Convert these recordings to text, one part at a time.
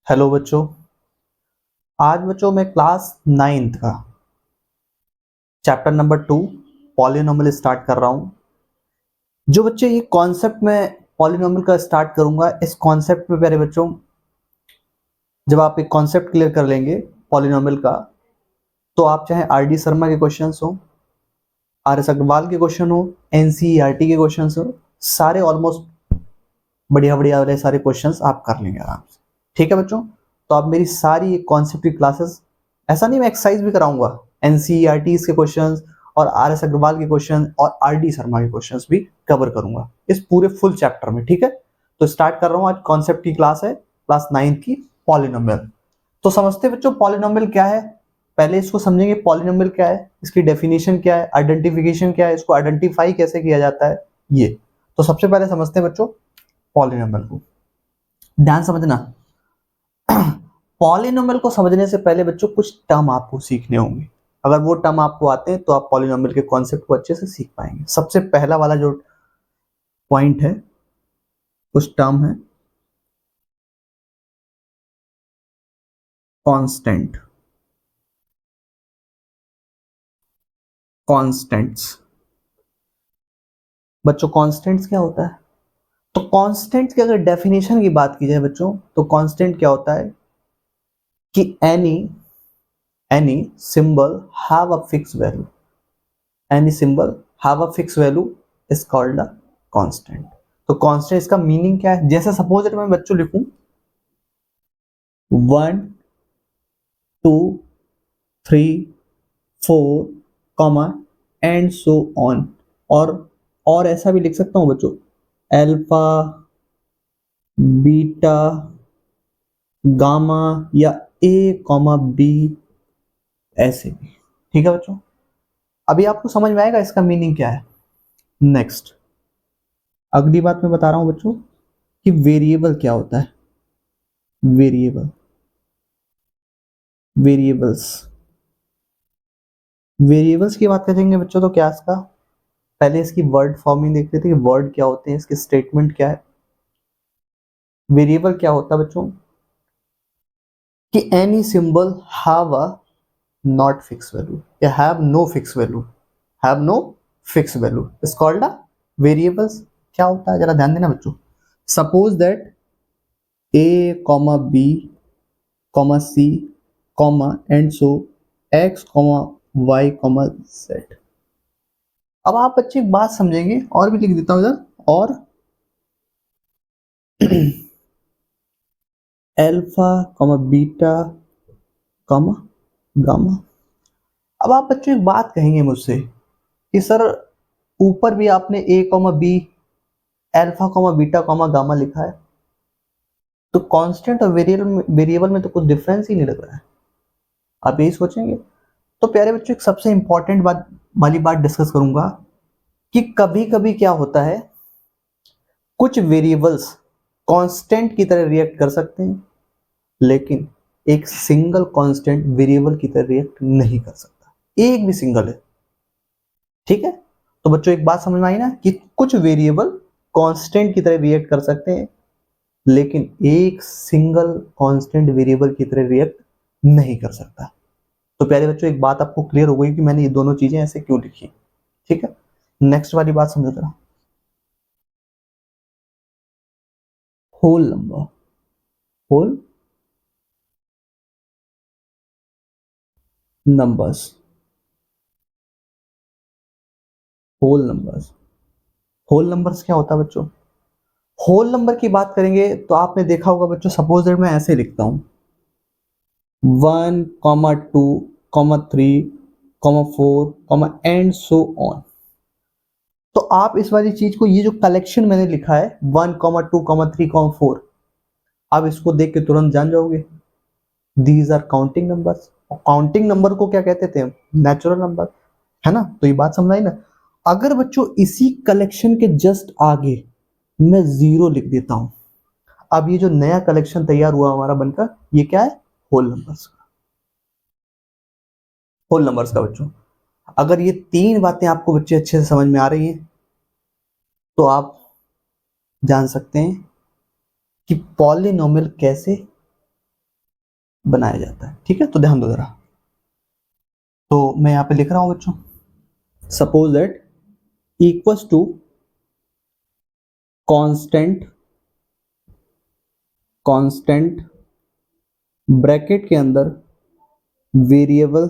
Hello बच्चों। आज बच्चों मैं क्लास 9th का चैप्टर नंबर 2 पॉलिनोमियल स्टार्ट कर रहा हूँ। जो बच्चे ये कॉन्सेप्ट में पॉलिनोमियल का स्टार्ट करूंगा, इस कॉन्सेप्ट में प्यारे बच्चों जब आप एक कॉन्सेप्ट क्लियर कर लेंगे पॉलिनोमियल का, तो आप चाहे आर डी शर्मा के क्वेश्चंस हो, आर एस अग्रवाल के क्वेश्चन हो, एनसीईआरटी के क्वेश्चंस हो, सारे ऑलमोस्ट बढ़िया बढ़िया वाले सारे क्वेश्चंस आप कर लेंगे आराम से। ठीक है बच्चों, तो आप मेरी सारी एक कॉन्सेप्ट की क्लासेस, ऐसा नहीं मैं एक्सरसाइज भी कराऊंगा, एनसीईआरटी के क्वेश्चंस और आर एस अग्रवाल के क्वेश्चन और आर डी शर्मा के क्वेश्चंस भी कवर करूंगा इस पूरे फुल चैप्टर में। ठीक है, तो स्टार्ट कर रहा हूँ। आज कॉन्सेप्ट की क्लास है, क्लास 9th की पॉलिनोमियल। तो समझते बच्चों पॉलिनोमियल क्या है, पहले इसको समझेंगे। पॉलिनोमियल क्या है, इसकी डेफिनेशन क्या है, आइडेंटिफिकेशन क्या है, इसको आइडेंटिफाई कैसे किया जाता है, ये तो सबसे पहले समझते हैं बच्चों पॉलिनोमियल को। ध्यान समझना, पॉलिनोमियल को समझने से पहले बच्चों कुछ टर्म आपको सीखने होंगे। अगर वो टर्म आपको आते हैं तो आप पॉलिनोमियल के कॉन्सेप्ट को अच्छे से सीख पाएंगे। सबसे पहला वाला जो पॉइंट है, कुछ टर्म है कांस्टेंट, कांस्टेंट्स। बच्चों कांस्टेंट्स क्या होता है? तो कांस्टेंट्स की अगर डेफिनेशन की बात की जाए बच्चों, तो कांस्टेंट क्या होता है कि any symbol have a fix value, any symbol have a fix value is called a constant. तो कांस्टेंट इसका मीनिंग क्या है? जैसे सपोज मैं बच्चों लिखूं 1 2 3 4 कॉमा एंड सो ऑन, और ऐसा भी लिख सकता हूं बच्चों, अल्फा बीटा गामा या ए कॉमा बी, ऐसे भी। ठीक है बच्चों, अभी आपको समझ में आएगा इसका मीनिंग क्या है। नेक्स्ट, अगली बात मैं बता रहा हूं बच्चों कि वेरिएबल क्या होता है। वेरिएबल, वेरिएबल्स, वेरिएबल्स की बात करेंगे बच्चों तो क्या इसका, पहले इसकी वर्ड फॉर्मिंग देख लेते हैं कि वर्ड क्या होते हैं, इसके स्टेटमेंट क्या है। वेरिएबल क्या होता है बच्चों कि any symbol have a not fix value या have no fix value, have no fix value is called a variables. क्या होता है जरा ध्यान देना बच्चों। Suppose that A comma B comma C comma and so X comma Y comma Z. अब आप बच्चे एक बात समझेंगे, और भी लिख देता हूं इधर, और alpha comma beta comma gamma. अब आप बच्चों एक बात कहेंगे मुझसे कि सर ऊपर भी आपने A comma B alpha comma beta comma gamma लिखा है, तो कांस्टेंट और वेरिएबल में तो कुछ डिफरेंस ही नहीं लग रहा है। आप यही सोचेंगे। तो प्यारे बच्चों एक सबसे इंपॉर्टेंट बात वाली बात डिस्कस करूंगा कि कभी कभी क्या होता है, कुछ वेरिएबल्स कांस्टेंट की तरह रिएक्ट कर सकते हैं, लेकिन एक सिंगल कांस्टेंट वेरिएबल की तरह रिएक्ट नहीं कर सकता, एक भी सिंगल है। ठीक है, तो बच्चों एक बात समझ में आई ना कि कुछ वेरिएबल कांस्टेंट की तरह रिएक्ट कर सकते हैं, लेकिन एक सिंगल कांस्टेंट वेरिएबल की तरह रिएक्ट नहीं कर सकता। तो प्यारे बच्चों एक बात आपको क्लियर हो गई कि मैंने ये दोनों चीजें ऐसे क्यों लिखी। ठीक है, नेक्स्ट वाली बात समझो जरा। Whole number, whole numbers, whole numbers. Whole numbers क्या होता है बच्चों? होल नंबर की बात करेंगे तो आपने देखा होगा बच्चों, सपोज दैट मैं ऐसे लिखता हूं 1 comma 2 comma 3 comma 4 comma and so on. तो आप इस वाली चीज को, ये जो कलेक्शन मैंने लिखा है 1 कॉमा 2 कॉमा 3 कॉमा 4, आप इसको देख के तुरंत जान जाओगे दीज आर काउंटिंग नंबर्स। और काउंटिंग नंबर को क्या कहते थे हम? नेचुरल नंबर, है ना। तो ये बात समझ आई ना। अगर बच्चों इसी कलेक्शन के जस्ट आगे मैं जीरो लिख देता हूं, अब ये जो नया कलेक्शन तैयार हुआ हमारा बनकर, ये क्या है? होल नंबर्स का, होल नंबर्स का बच्चों। अगर ये तीन बातें आपको बच्चे अच्छे से समझ में आ रही हैं, तो आप जान सकते हैं कि पॉलिनोमियल कैसे बनाया जाता है। ठीक है, तो ध्यान दो जरा। तो मैं यहाँ पे लिख रहा हूँ बच्चों, suppose that equals to constant bracket के अंदर वेरिएबल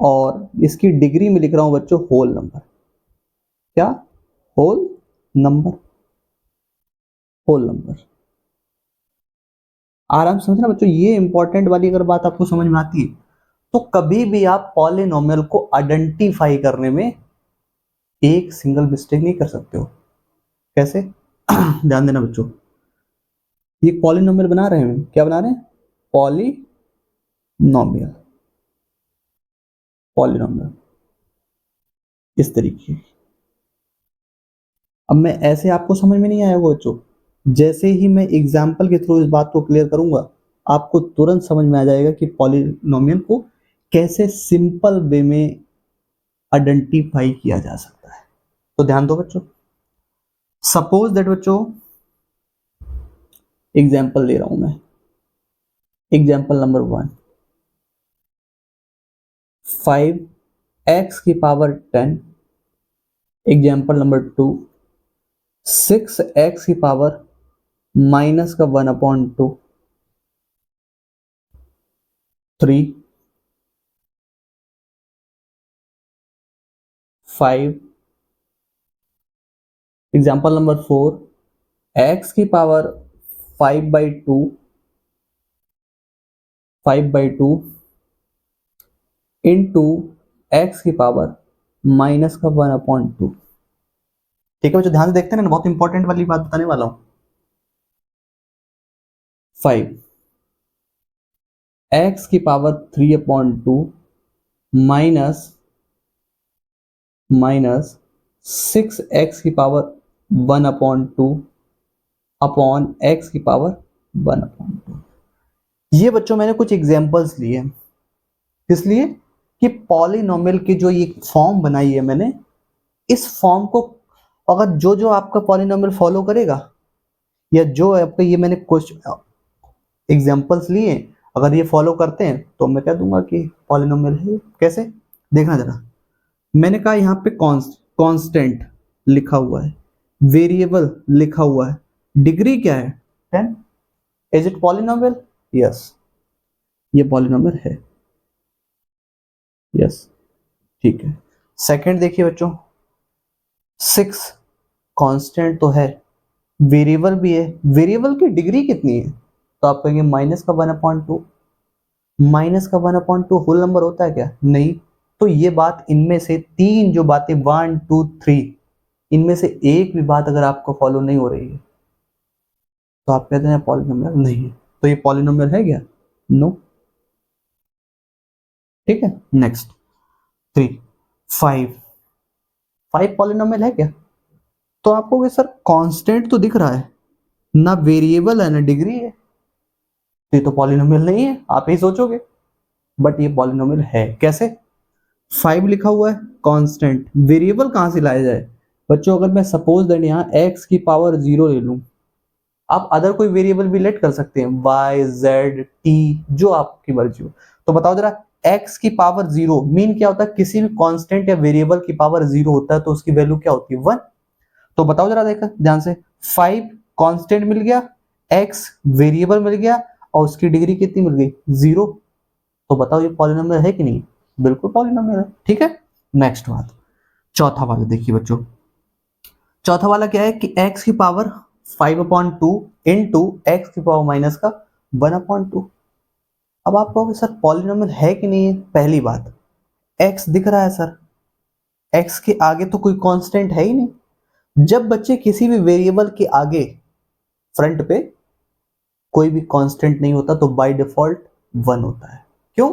और इसकी डिग्री में लिख रहा हूं बच्चों होल नंबर। क्या? Whole number. आराम से समझना बच्चों, ये इंपॉर्टेंट वाली अगर बात आपको समझ में आती है तो कभी भी आप पॉलिनोमियल को आइडेंटिफाई करने में एक सिंगल मिस्टेक नहीं कर सकते हो। कैसे? ध्यान देना बच्चों, ये पॉलिनोमियल बना रहे हैं, क्या बना रहे हैं? पॉलिनोमियल इस तरीके। अब मैं ऐसे आपको समझ में नहीं आएगा बच्चों, जैसे ही मैं एग्जाम्पल के थ्रू इस बात को क्लियर करूंगा आपको तुरंत समझ में आ जाएगा कि पॉलिनोमियल को कैसे सिंपल वे में आइडेंटिफाई किया जा सकता है। तो ध्यान दो बच्चों, सपोज दैट बच्चों एग्जाम्पल ले रहा हूं मैं, एग्जाम्पल नंबर 1, 5x की पावर 10। एग्जाम्पल नंबर 2, 6x की पावर माइनस का 1/2। 3, 5। एग्जाम्पल नंबर 4, x की पावर 5/2 इंटू एक्स की पावर माइनस का 1/2। ठीक है बच्चों, ध्यान से देखते हैं ना, बहुत इंपॉर्टेंट वाली बात बताने वाला हूं। 5x की पावर 3/2 माइनस 6x की पावर 1/2 अपॉन x की पावर 1/2। ये बच्चों मैंने कुछ एग्जांपल्स लिए, इसलिए कि पॉलिनोमियल की जो ये फॉर्म बनाई है मैंने, इस फॉर्म को अगर जो जो आपका पॉलिनोमियल फॉलो करेगा या जो आपका ये मैंने कुछ एग्जांपल्स लिए अगर ये फॉलो करते हैं तो मैं कह दूंगा कि पॉलिनोमियल है। कैसे? देखना जरा, मैंने कहा यहाँ पे कांस्टेंट लिखा हुआ है, वेरिएबल लिखा हुआ है, डिग्री क्या है? 10। Is it polynomial? यस, ये पॉलिनोमियल है। यस, ठीक है। सेकंड देखिए बच्चों, 6 कांस्टेंट तो है, वेरिएबल भी है, वेरिएबल की डिग्री कितनी है? तो आप कहेंगे माइनस का 1/2। माइनस का 1/2 होल नंबर होता है क्या? नहीं। तो ये बात, इनमें से तीन जो बातें 1 2 3, इनमें से एक भी बात अगर आपको फॉलो नहीं हो रही है तो आप कहते हैं पॉलिनोमियल नहीं है। तो ये पॉलिनोमियल है क्या? नो। ठीक है, नेक्स्ट 3, 5। 5 पॉलिनोमियल है क्या? तो आपको सर कांस्टेंट तो दिख रहा है ना, वेरिएबल है ना डिग्री है, ये तो पॉलिनोमियल नहीं है, आप ही सोचोगे, बट ये पॉलिनोमियल है। कैसे? 5 लिखा हुआ है, कांस्टेंट, वेरिएबल कहां से लाया जाए बच्चों? अगर मैं सपोज दैट यहाँ x की पावर 0 ले लूं, आप अदर कोई वेरिएबल भी लेट कर सकते हैं, y z t, जो आपकी मर्जी हो। तो बताओ जरा, x की पावर 0 मीन क्या होता है? किसी भी कांस्टेंट या वेरिएबल की पावर 0 होता है तो उसकी वैल्यू क्या होती है? 1। तो बताओ जरा, देखा ध्यान से, 5 कांस्टेंट मिल गया, x वेरिएबल मिल गया और उसकी डिग्री कितनी मिल गई? 0। तो बताओ ये पॉलिनोमियल है कि नहीं? बिल्कुल पॉलिनोमियल है। ठीक है, नेक्स्ट बात, चौथा वाला देखिए बच्चों। चौथा वाला क्या है कि x की पावर 5/2 इंटू एक्स की पावर माइनस का 1/2। अब आप कहोगे सर पॉलिनोमियल है कि नहीं है? पहली बात, x दिख रहा है सर, x के आगे तो कोई कांस्टेंट है ही नहीं। जब बच्चे किसी भी वेरिएबल के आगे फ्रंट पे कोई भी कांस्टेंट नहीं होता तो बाय डिफॉल्ट 1 होता है। क्यों?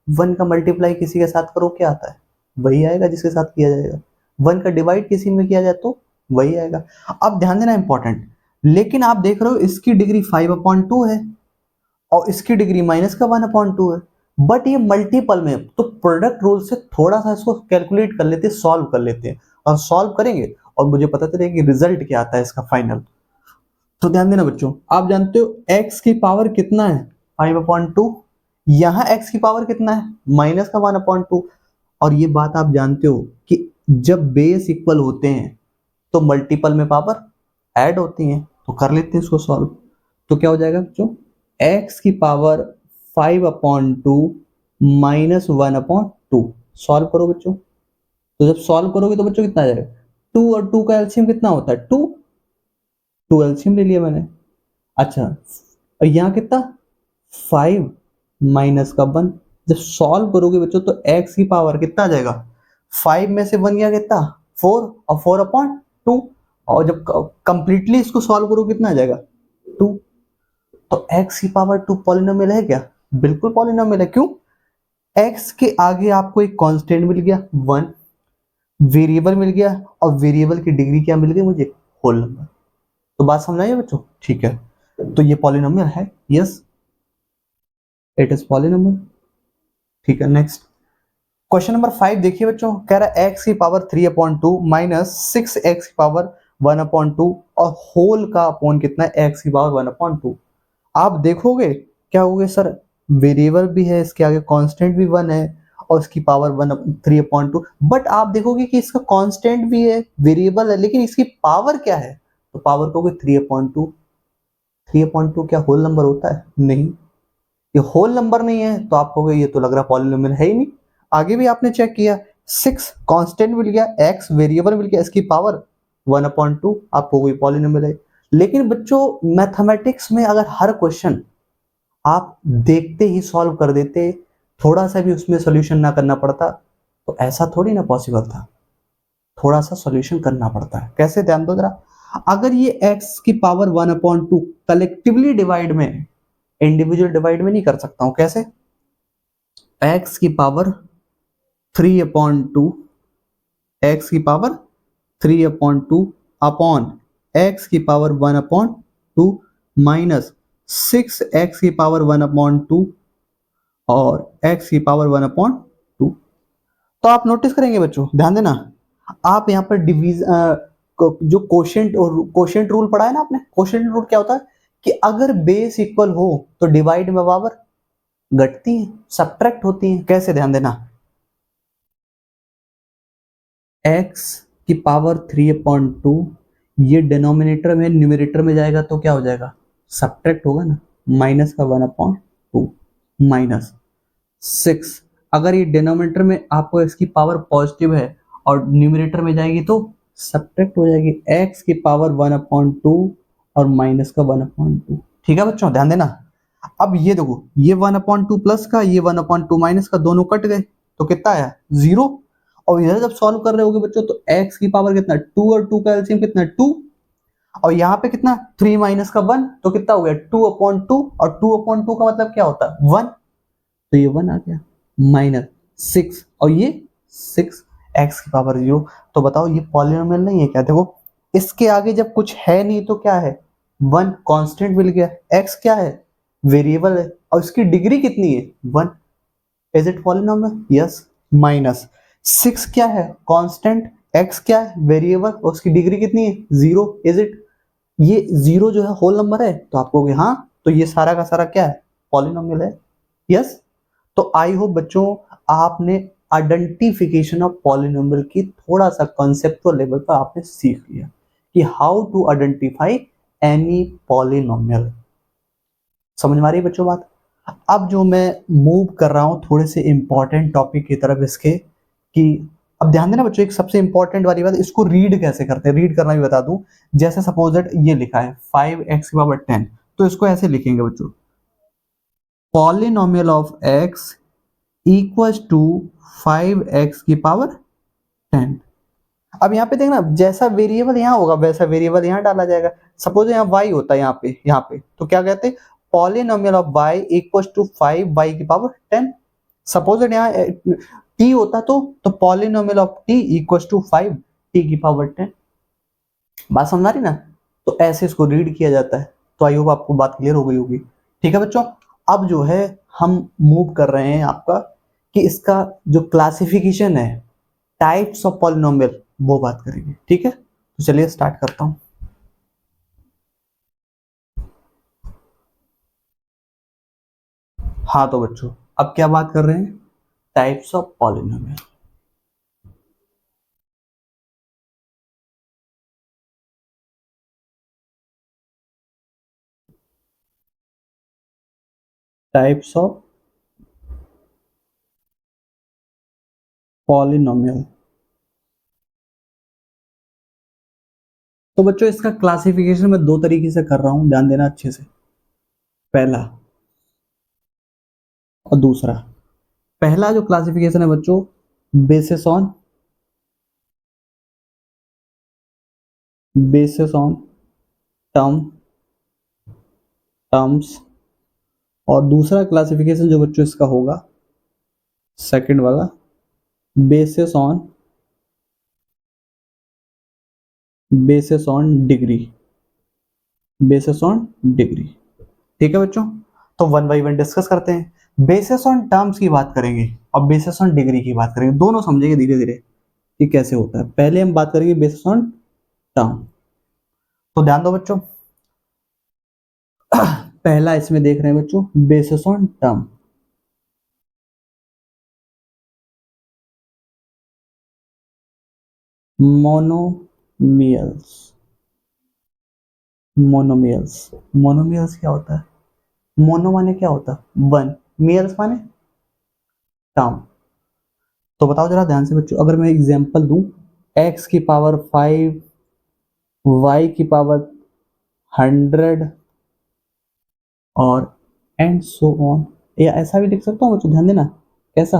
1 का मल्टीप्लाई किसी के साथ करो क्या आता है? वही आएगा जिसके साथ किया जाएगा। 1 का डिवाइड किसी में किया जाए तो वही आएगा। अब ध्यान देना इंपॉर्टेंट, लेकिन आप देख रहे हो इसकी डिग्री 5/2 है और इसकी डिग्री माइनस का 1/2 है, बट ये मल्टीपल में, तो प्रोडक्ट रूल से थोड़ा सा इसको कैलकुलेट कर लेते हैं, सॉल्व कर लेते हैं, और सॉल्व करेंगे और मुझे पता चलेगा कि रिजल्ट क्या आता है इसका फाइनल। तो ध्यान देना बच्चों, आप जानते हो x की पावर कितना है, 5/2। यहाँ x की पावर कितना है, माइनस का 1/2। और ये बात आप जानते हो कि जब बेस इक्वल होते हैं तो मल्टीपल में पावर ऐड होती हैं। तो कर लेते हैं इसको सॉल्व। तो क्या हो जाएगा बच्चों, x की पावर 5/2 माइनस 1/2। सॉल्व करो बच्चों। तो जब सॉल्व करोगे तो बच्चों कितना आ जाएगा, 2 और 2 का एलसीएम कितना होता है, 2। 2 एलसीएम ले लिया मैंने। अच्छा, और यहाँ कितना, 5 माइनस का 1। जब सॉल्व करोगे बच्चों तो x की पावर कितना आ जाएगा, 5 में से 1 गया कितना, 4, और 4/2। और जब कंप्लीटली इसको सॉल्व करोगे कितना आ जाएगा, 2। तो x की पावर 2 पॉलिनोमियल है क्या, बिल्कुल पॉलिनोमियल है। क्यों, x के आगे आपको एक कांस्टेंट मिल गया 1, वेरिएबल मिल गया, और वेरिएबल की डिग्री क्या मिल गई मुझे, होल नंबर। तो बात समझ आई है बच्चों, ठीक है। तो ये पॉलिनोमियल है, यस इट इज पॉलिनोमियल। ठीक है, नेक्स्ट क्वेश्चन नंबर 5 देखिए बच्चों, कह रहा है x की पावर 3/2 माइनस 6x की पावर 1/2 और होल का अपॉन कितना है, x की पावर 1/2। आप देखोगे क्या होगे सर, वेरिएबल भी है, इसके आगे कांस्टेंट भी 1 है, और इसकी पावर 3/2। बट आप देखोगे कि इसका कांस्टेंट भी है, वेरिएबल है, लेकिन इसकी पावर क्या है, तो पावर कहोगे 3/2। 3/2 क्या होल नंबर होता है, नहीं। ये होल नंबर नहीं है तो आप कहोगे ये तो लग रहा पॉलिनोमियल है ही नहीं। आगे भी आपने चेक किया, 6 कांस्टेंट मिल गया, x वेरिएबल मिल गया, इसकी पावर 1/2, आपको कोई पॉलिनोमियल है। लेकिन बच्चों मैथमेटिक्स में अगर हर क्वेश्चन आप देखते ही सॉल्व कर देते, थोड़ा सा भी उसमें सोल्यूशन ना करना पड़ता, तो ऐसा थोड़ी ना पॉसिबल था। थोड़ा सा सोल्यूशन करना पड़ता है। कैसे, ध्यान दो जरा। अगर ये x की पावर 1/2 कलेक्टिवली डिवाइड में, इंडिविजुअल डिवाइड में नहीं कर सकता हूं, कैसे, x की पावर 3/2, x की पावर 3/2 अपॉन x की पावर 1/2 माइनस 6x की पावर 1/2 और x की पावर 1/2। तो आप नोटिस करेंगे बच्चों, ध्यान देना, आप यहाँ पर जो कोशेंट रूल पढ़ा है ना आपने, कोशेंट रूल क्या होता है कि अगर बेस इक्वल हो तो डिवाइड में पावर घटती है, सब्ट्रैक्ट होती है। कैसे, ध्यान देना, x की पावर 3/2 ये डिनोमिनेटर में न्यूमरेटर में जाएगा तो क्या हो जाएगा, सब्ट्रैक्ट होगा ना, माइनस का 1/2 माइनस 6। अगर ये डिनोमिनेटर में आपको इसकी पावर पॉजिटिव है और न्यूमरेटर में जाएगी तो सब्ट्रैक्ट हो जाएगी, x की पावर 1/2 और माइनस का 1/2। ठीक है बच्चों, ध्यान देना। अब ये देखो, ये 1/2 प्लस का, ये 1/2 माइनस का, दोनों कट गए तो कितना आया, 0। और इधर जब सॉल्व कर रहे होगे बच्चों तो x की पावर कितना, 2 और 2 का एलसीएम कितना, 2। और यहाँ पे कितना, 3 माइनस का 1 तो कितना हो गया, 2/2। और 2/2 का मतलब क्या होता है, 1। तो ये 1 आ गया, माइनस 6 और ये 6, x की पावर 0। तो बताओ ये पॉलिनोमियल नहीं है क्या, देखो इसके आगे जब कुछ है नहीं तो क्या है, 1 कांस्टेंट मिल गया, x क्या है, वेरिएबल है, और इसकी डिग्री कितनी है, 1। Is it polynomial, yes. Minus 6 क्या है, कांस्टेंट, x क्या है, वेरिएबल, और उसकी डिग्री कितनी है, 0। इज इट, ये 0 जो है होल नंबर है, तो आप कहोगे हाँ, तो ये सारा का सारा क्या है, पॉलिनोमियल है, यस। तो आई होप बच्चों आपने आइडेंटिफिकेशन ऑफ पॉलिनोमियल की थोड़ा सा कॉन्सेप्चुअल लेवल पर आपने सीख लिया कि how to identify any polynomial. समझ में आ रही है बच्चों बात। अब जो मैं मूव कर रहा हूं थोड़े से इंपॉर्टेंट टॉपिक की तरफ इसके, कि अब ध्यान देना बच्चों, एक सबसे इंपॉर्टेंट वाली बात, इसको रीड कैसे करते हैं, रीड करना भी बता दूं। जैसे सपोज दैट ये लिखा है 5x की पावर 10, तो इसको ऐसे लिखेंगे बच्चों, polynomial of x equals to 5x की पावर 10। अब यहाँ पे देखना, जैसा वेरिएबल यहाँ होगा वैसा वेरिएबल यहाँ डाला जाएगा। सपोज यहाँ y होता है यहाँ पे तो क्या कहते हैं, polynomial of y equals to 5y की पावर 10। सपोज यहाँ t होता तो polynomial of t equals to 5t की पावर 10। बात समझ आ रही ना। तो ऐसे इसको रीड किया जाता है। तो आई होप आपको बात क्लियर हो गई होगी। ठीक है बच्चों, अब जो है हम मूव कर रहे हैं आपका कि इसका जो क्लासिफिकेशन है, टाइप्स ऑफ पॉलिनोमियल, वो बात करेंगे। ठीक है, तो चलिए स्टार्ट करता हूं। हाँ तो बच्चों अब क्या बात कर रहे हैं, types of polynomial. Types of polynomial. तो बच्चों इसका क्लासिफिकेशन मैं दो तरीके से कर रहा हूं, ध्यान देना अच्छे से, पहला और दूसरा। पहला जो क्लासिफिकेशन है बच्चों, बेसिस ऑन टर्म टर्म्स, और दूसरा क्लासिफिकेशन जो बच्चों इसका होगा सेकंड वाला, basis on degree, basis on degree. ठीक है बच्चों, तो वन बाई वन डिस्कस करते हैं। बेसिस ऑन टर्म्स की बात करेंगे और बेसिस ऑन डिग्री की बात करेंगे, दोनों समझेंगे धीरे धीरे कि कैसे होता है। पहले हम बात करेंगे बेसिस ऑन टर्म। तो ध्यान दो बच्चों, पहला इसमें देख रहे हैं बच्चों, basis on term. Monomials, monomials क्या होता है? मोनो माने क्या होता है? वन, मियल्स माने टर्म। तो बताओ जरा ध्यान से बच्चों, अगर मैं एग्जांपल दूं, x की पावर 5, y की पावर 100 और एंड सो ऑन, या ऐसा भी लिख सकता हूँ बच्चों, ध्यान देना कैसा,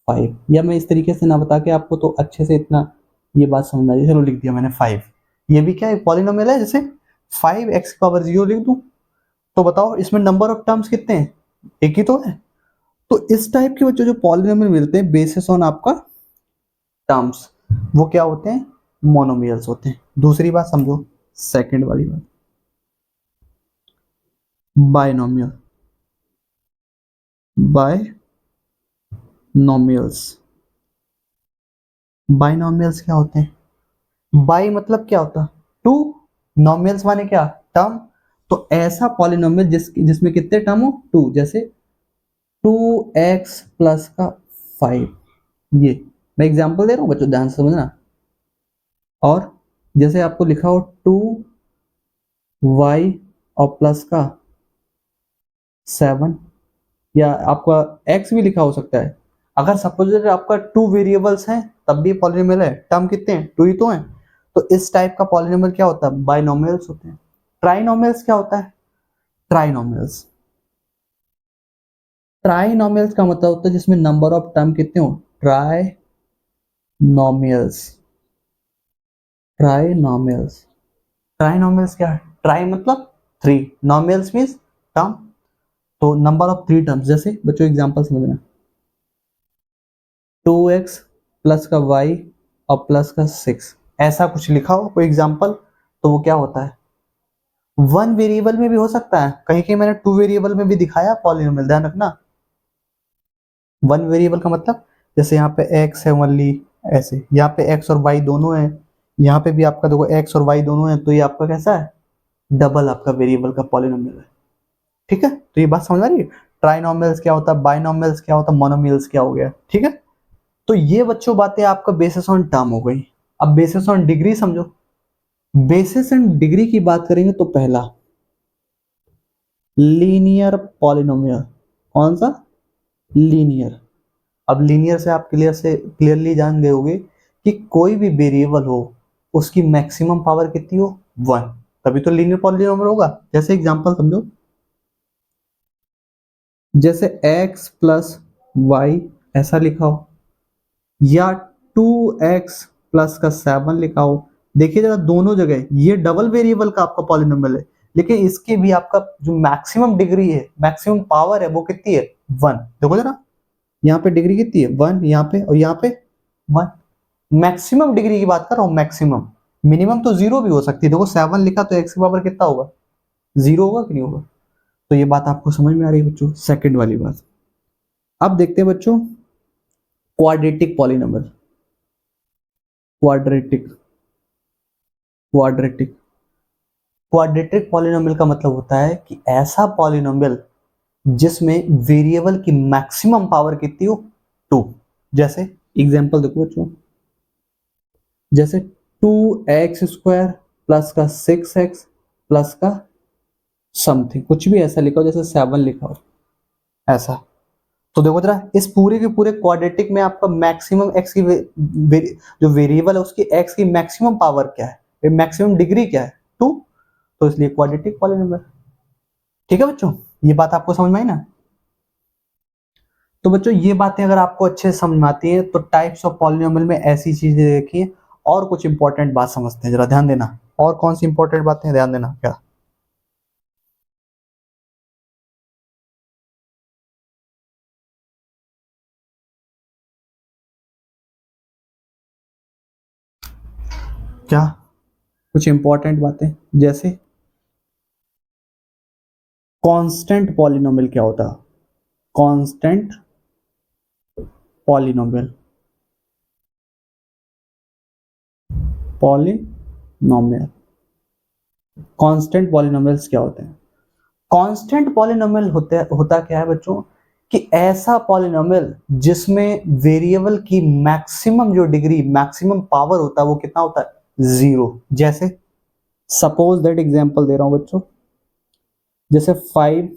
5, या मैं इस तरीके से ना बता के आपको तो अच्छे से इतना ये बात समझ में आ जाए, चलो लिख दिया मैंने 5। ये भी क्या है, पॉलिनोमियल है, जैसे 5x की पावर 0 लिख दूं। तो बताओ इसमें नंबर ऑफ टर्म्स कितने हैं? एक ही तो है। तो इस टाइप के बच्चों जो पॉलिनोमियल मिलते हैं बेसिस ऑन आपका टर्म्स, वो क्या होते हैं? मोनोमियल्स होते हैं। दूसरी बात समझो, सेकंड वाली बात, बायनोमियल, बायनोमियल्स। बायनोमियल्स क्या होते हैं? बाई मतलब क्या होता है? टू, नोमियल्स माने क्या? टर्म। तो ऐसा पॉलिनोमियल जिसमें कितने टर्म हो? टू, जैसे 2x प्लस का 5, ये मैं एग्जांपल दे रहा हूं बच्चों, ध्यान से समझना। और जैसे आपको लिखा हो 2y और प्लस का 7, या आपका x भी लिखा हो सकता है। अगर सपोज आपका टू वेरिएबल्स हैं तब भी पॉलिनोमियल है, टर्म कितने हैं? टू ही तो हैं। तो इस टाइप का पॉलिनोमियल क्या होता है? बाइनोमियल्स होते हैं। ट्राइनोमियल्स क्या होता है? ट्राइनोमियल्स, ट्राइनोमियल्स का मतलब होता है जिसमें नंबर ऑफ टर्म कितने हो? Trinomials, trinomials. ट्राइनोमियल्स क्या है? ट्राई मतलब थ्री, नोमियल्स मीन्स टर्म, तो नंबर ऑफ थ्री टर्म्स। जैसे बच्चों एग्जांपल समझना, 2x प्लस का y और प्लस का 6, ऐसा कुछ लिखा हो कोई एग्जांपल, तो वो क्या होता है? वन वेरिएबल में भी हो सकता है, कहीं कहीं मैंने टू वेरिएबल में भी दिखाया पॉलिनोमियल, ध्यान रखना। वन वेरिएबल का मतलब जैसे यहाँ पे x है ओनली, ऐसे यहाँ पे x और y दोनों है, यहाँ पे भी आपका देखो x और y दोनों है, तो ये आपका कैसा है? डबल आपका वेरिएबल का पॉलिनोमियल है। ठीक है, तो ये बात समझ आ रही है? ट्राइनोमियल्स क्या होता है, बाइनोमियल्स क्या होता है, मोनोमियल्स क्या हो गया। ठीक है, तो ये बच्चों बातें आपका बेसिस ऑन टर्म हो गई। अब बेसिस ऑन डिग्री समझो। बेसिस एंड डिग्री की बात करेंगे तो पहला लीनियर पॉलिनोमियल। कौन सा? लीनियर। अब लीनियर से आप क्लियरली जान गए होंगे कि कोई भी वेरिएबल हो उसकी मैक्सिमम पावर कितनी हो? वन, तभी तो लीनियर पॉलिनोमियल होगा। जैसे एग्जांपल समझो, जैसे x प्लस वाई ऐसा लिखा हो, या 2x प्लस का 7 लिखा हो। देखिए जरा दोनों जगह ये डबल वेरिएबल का आपका पॉलिनोमियल है, लेकिन इसके भी आपका जो मैक्सिमम डिग्री है, मैक्सिमम पावर है, वो कितनी है? वन। देखो जरा, यहाँ पे डिग्री कितनी है? वन, यहाँ पे और यहाँ पे वन। मैक्सिमम डिग्री की बात कर रहा हूँ, मैक्सिमम। मिनिमम तो जीरो भी हो सकती है। देखो 7 लिखा तो x की पावर कितना होगा? जीरो होगा कि नहीं होगा? तो ये बात आपको समझ में आ रही है बच्चों, सेकंड वाली बात। अब देखते हैं बच्चों quadratic polynomial. Quadratic, quadratic, quadratic polynomial का मतलब होता है कि ऐसा पॉलिनोमियल जिसमें वेरिएबल की मैक्सिमम पावर कितनी हो 2। जैसे एग्जांपल देखो बच्चों, जैसे 2x² प्लस का 6x प्लस का समथिंग, कुछ भी ऐसा लिखा हो, जैसे 7 लिखा हो ऐसा। तो देखो जरा, इस पूरे के पूरे क्वाड्रेटिक में आपका मैक्सिमम एक्स की जो वेरिएबल है उसकी एक्स की मैक्सिमम पावर क्या है, मैक्सिमम डिग्री क्या है 2, तो इसलिए क्वाड्रेटिक पॉलिनोमियल। ठीक है बच्चों, ये बात आपको समझ में आई ना। तो बच्चों ये बातें अगर आपको अच्छे से समझ में आती हैं तो टाइप्स ऑफ पॉलिनोमियल में ऐसी चीजें देखिए। और कुछ इंपॉर्टेंट बात समझते हैं, जरा ध्यान देना। और कौन सी इंपॉर्टेंट बातें ध्यान देना क्या? क्या कुछ इंपॉर्टेंट बातें, जैसे कांस्टेंट पॉलिनोमियल क्या होता है? Constant polynomial, polynomial, constant polynomials क्या होते हैं? कांस्टेंट पॉलिनोमियल होता क्या है बच्चों, कि ऐसा पॉलिनोमियल जिसमें वेरिएबल की मैक्सिमम जो डिग्री, मैक्सिमम पावर होता है वो कितना होता है 0। जैसे सपोज दैट, एग्जांपल दे रहा हूं बच्चों, जैसे 5,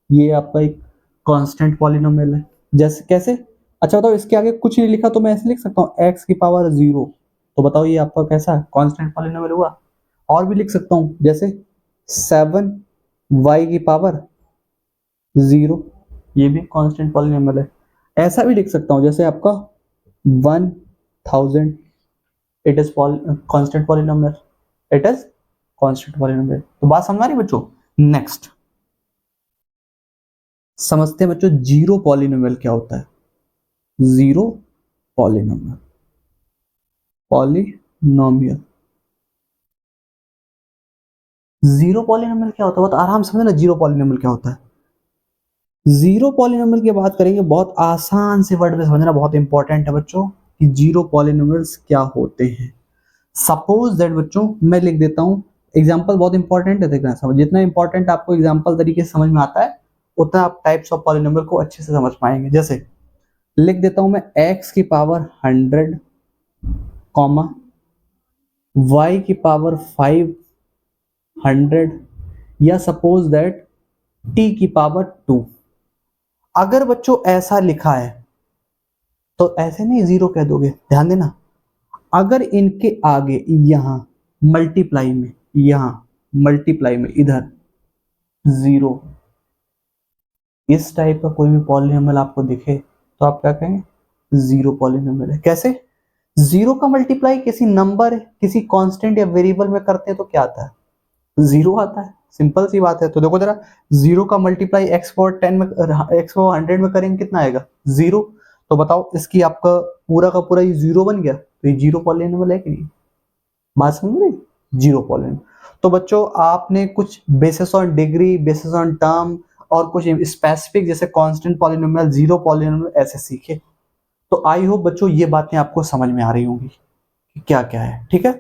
ये आपका एक कांस्टेंट पॉलिनोमियल है। जैसे कैसे? अच्छा बताओ, इसके आगे कुछ नहीं लिखा तो मैं ऐसे लिख सकता हूँ x की पावर 0, तो बताओ ये आपका कैसा कांस्टेंट पॉलिनोमियल हुआ? और भी लिख सकता हूँ, जैसे 7 y की पावर 0, ये भी कांस्टेंट पॉलिनोमियल है। ऐसा भी लिख सकता हूँ, जैसे आपका 1000, it is constant polynomial, it is constant polynomial. तो बात समझ आ रही बच्चों? नेक्स्ट समझते हैं बच्चों, जीरो पॉलिनोमियल क्या होता है? Zero polynomial, polynomial, zero polynomial क्या होता है? बहुत आराम से समझना जीरो पॉलिनोमियल क्या होता है। जीरो पॉलिनोमियल की बात करेंगे, बहुत आसान से वर्ड में समझना, बहुत इंपॉर्टेंट है बच्चों कि जीरो पॉलिनोमियल्स क्या होते हैं। सपोज दैट बच्चों, मैं लिख देता हूं एग्जांपल, बहुत इंपॉर्टेंट है, देखना समझ, जितना इंपॉर्टेंट आपको एग्जांपल तरीके से समझ में आता है उतना आप टाइप्स ऑफ पॉलिनोमियल को अच्छे से समझ पाएंगे। जैसे लिख देता हूं मैं x की पावर 100, कॉमा y की पावर 500, या सपोज दैट t की पावर 2। अगर बच्चों ऐसा लिखा है तो ऐसे नहीं जीरो कह दोगे, ध्यान देना। अगर इनके आगे यहां मल्टीप्लाई में, यहां मल्टीप्लाई में इधर जीरो, इस टाइप का कोई भी पॉलिनोमियल आपको दिखे तो आप क्या कहेंगे? जीरो पॉलिनोमियल है। कैसे? जीरो का मल्टीप्लाई किसी नंबर, किसी कांस्टेंट या वेरिएबल में करते हैं तो क्या आता है? जीरो आता है। सिंपल सी बात है। तो देखो जरा, जीरो का मल्टीप्लाई एक्स पावर 10 में, एक्स पावर 100 में करेंगे, कितना आएगा? जीरो। तो बताओ, इसकी आपका पूरा का पूरा ये जीरो बन गया, तो ये जीरो पॉलिनोमियल है कि नहीं? बात समझ रही? Zero polynomial. तो बच्चों आपने कुछ basis on degree, basis on term, और कुछ स्पेसिफिक जैसे कांस्टेंट पॉलिनोमियल, जीरो पॉलिनोमियल ऐसे सीखे। तो आई होप बच्चों ये बातें आपको समझ में आ रही होंगी कि क्या क्या है। ठीक है,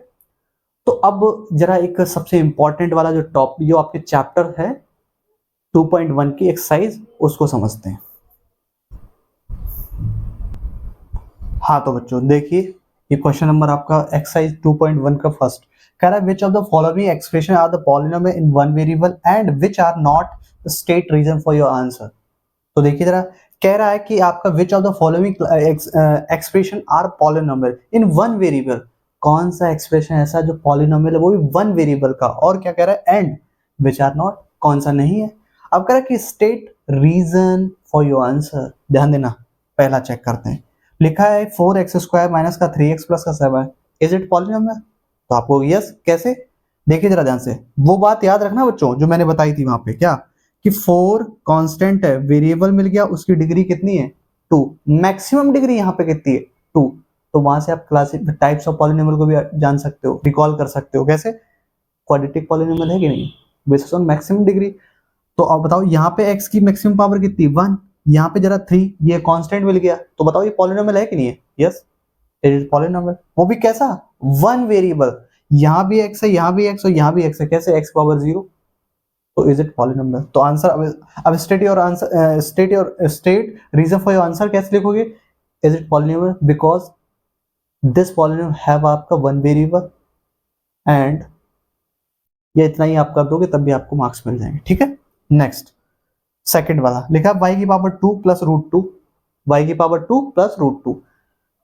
तो अब जरा एक सबसे इंपॉर्टेंट वाला जो टॉपिक, जो आपके चैप्टर है 2.1 की एक्सरसाइज, उसको समझते हैं। हाँ तो बच्चों देखिए, ये क्वेश्चन नंबर आपका एक्सरसाइज 2.1 का फर्स्ट कह रहा है, which of the following expression are the polynomial in one variable and which are not state reason for your answer. तो देखिए जरा, कह रहा है कि आपका which of the following expression are polynomial in one variable, कौन सा एक्सप्रेशन ऐसा जो पॉलिनोमियल है वो भी वन वेरिएबल का, और क्या कह रहा है? एंड विच आर नॉट, कौन सा नहीं है। अब कह रहा है कि state reason for your answer. ध्यान देना, पहला चेक करते हैं। लिखा है 4x² माइनस का 3x प्लस का 7, इज इट पॉलिनोमियल? तो आपको यस कैसे, देखिए जरा ध्यान से, वो बात याद रखना बच्चों जो मैंने बताई थी वहां पे, क्या कि 4 कांस्टेंट है, वेरिएबल मिल गया, उसकी डिग्री कितनी है 2, मैक्सिमम डिग्री यहाँ पे कितनी है 2। तो वहां से आप क्लासिक टाइप्स ऑफ पॉलिनोमियल को भी जान सकते हो, रिकॉल कर सकते हो। कैसे? क्वाड्रेटिक पॉलिनोमियल है कि नहीं, बेसिस ऑन मैक्सिमम डिग्री। तो अब बताओ, यहाँ पे x की मैक्सिमम पावर कितनी 1, यहाँ पे जरा 3, ये कांस्टेंट मिल गया, तो बताओ ये पॉलिनोमियल है कि नहीं है? Yes, it is polynomial. वो भी कैसा? वन वेरिएबल, यहाँ भी x है, यहाँ भी x और यहाँ भी x है। कैसे? x power 0। तो इज इट पॉलिनोमियल? तो आंसर अब state your answer, state reason for your answer कैसे लिखोगे? Is it polynomial because this polynomial have आपका वन वेरिएबल एंड ये इतना ही आप कर दोगे तब भी आपको मार्क्स मिल जाएंगे, ठीक है। नेक्स्ट सेकंड वाला लिखा y की पावर 2 प्लस रूट 2, y की पावर 2 प्लस रूट 2।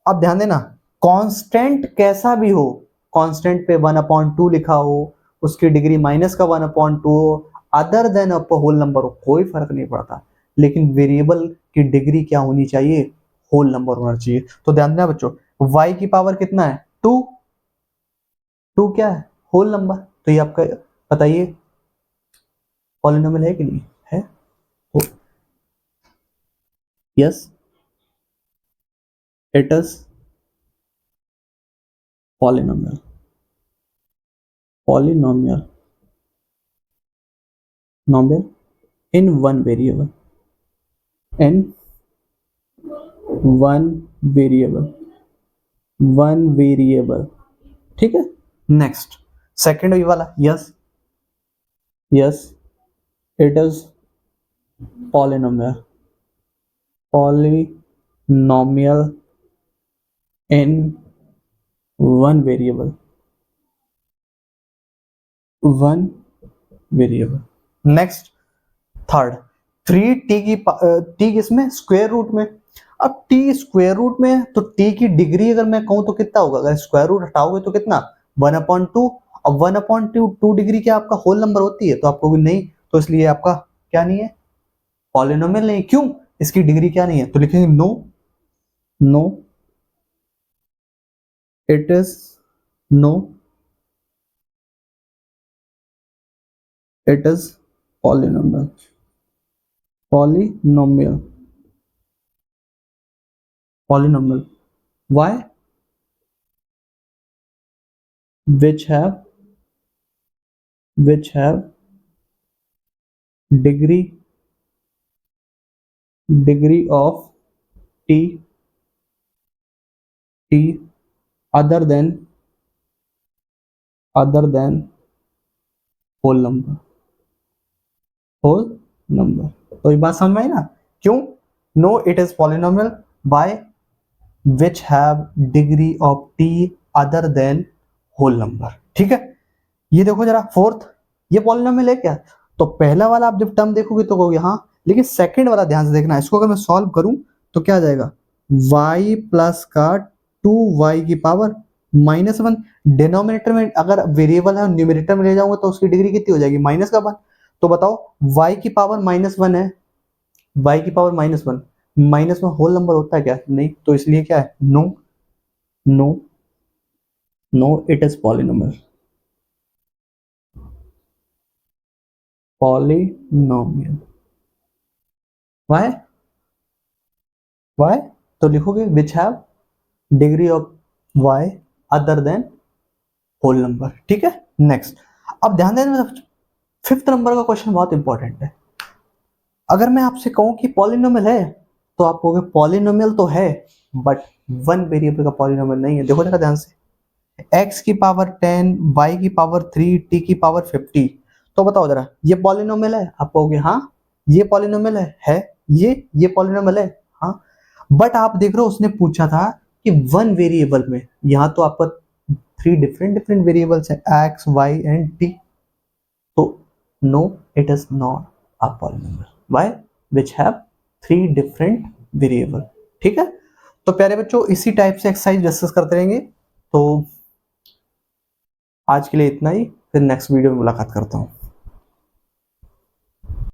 अब ध्यान देना, कांस्टेंट कैसा भी हो, कांस्टेंट पे 1/2 लिखा हो, उसकी डिग्री माइनस का 1/2 हो, other than a whole number हो, कोई फर्क नहीं पड़ता, लेकिन वेरिएबल की डिग्री क्या होनी चाहिए? होल नंबर होना चाहिए। तो ध्यान देना बच्चों, y की पावर कितना है? 2, 2 क्या है? Whole number. तो ये आपका बताइए पॉलिनोमियल है कि नहीं है? Yes it is polynomial, polynomial nominal in one variable, in one variable, one variable, ठीक है। नेक्स्ट सेकंड ये वाला, yes yes it is polynomial, polynomial in one variable, one variable. Next third, 3t की t किसमें? Square root में। अब t square root में है तो t की डिग्री अगर मैं कहूं तो कितना होगा? अगर स्क्वायर रूट हटाओगे तो कितना? 1/2। अब 1/2 डिग्री क्या आपका होल नंबर होती है? तो आपको नहीं, तो इसलिए आपका क्या नहीं है? पॉलिनोमियल नहीं। क्यों? इसकी डिग्री क्या नहीं है? तो लिखेंगे no, no it is no it is polynomial, polynomial, polynomial why? which have degree of t other than whole number, whole number। तो ये बात समझ में आई ना? क्यों? No it is polynomial by which have degree of t other than whole number, ठीक है। ये देखो जरा फोर्थ, ये पॉलिनोमियल है क्या? तो पहला वाला आप जब टर्म देखोगे तो कहोगे हाँ, लेकिन सेकंड वाला ध्यान से देखना, इसको अगर मैं सॉल्व करूं तो क्या आ जाएगा? y प्लस का 2y की पावर -1। डिनोमिनेटर में अगर वेरिएबल है न्यूमरेटर में ले जाऊंगा तो उसकी डिग्री कितनी हो जाएगी? -1। तो बताओ y की पावर -1 है, y की पावर -1, -1 होल नंबर होता है क्या? नहीं। तो इसलिए क्या है? No, no, no it is polynomial, polynomial. Why? Why? तो लिखोगे which have degree of y other than whole number, ठीक है। नेक्स्ट, अब ध्यान देना, फिफ्थ नंबर का क्वेश्चन बहुत इंपॉर्टेंट है। अगर मैं आपसे कहूं कि पॉलिनोमियल है तो आप कहोगे पॉलिनोमियल तो है बट वन वेरिएबल का पॉलिनोमियल नहीं है। देखो जरा ध्यान से, x की पावर 10, y की पावर 3, t की पावर 50। तो बताओ जरा ये पॉलिनोमियल है? आप कहोगे हाँ ये पॉलिनोमियल है ये पॉलिनोमियल है, हाँ। बट आप देख रहे हो उसने पूछा था कि वन वेरिएबल में, यहाँ तो आपका 3 डिफरेंट वेरिएबल्स है x, y एंड t। तो no it is not a polynomial, why? Which have 3 different variable, ठीक है। तो प्यारे बच्चों इसी टाइप से एक्सरसाइज डिस्कस करते रहेंगे। तो आज के लिए इतना ही, फिर नेक्स्ट वीडियो में मुलाकात करता हूँ।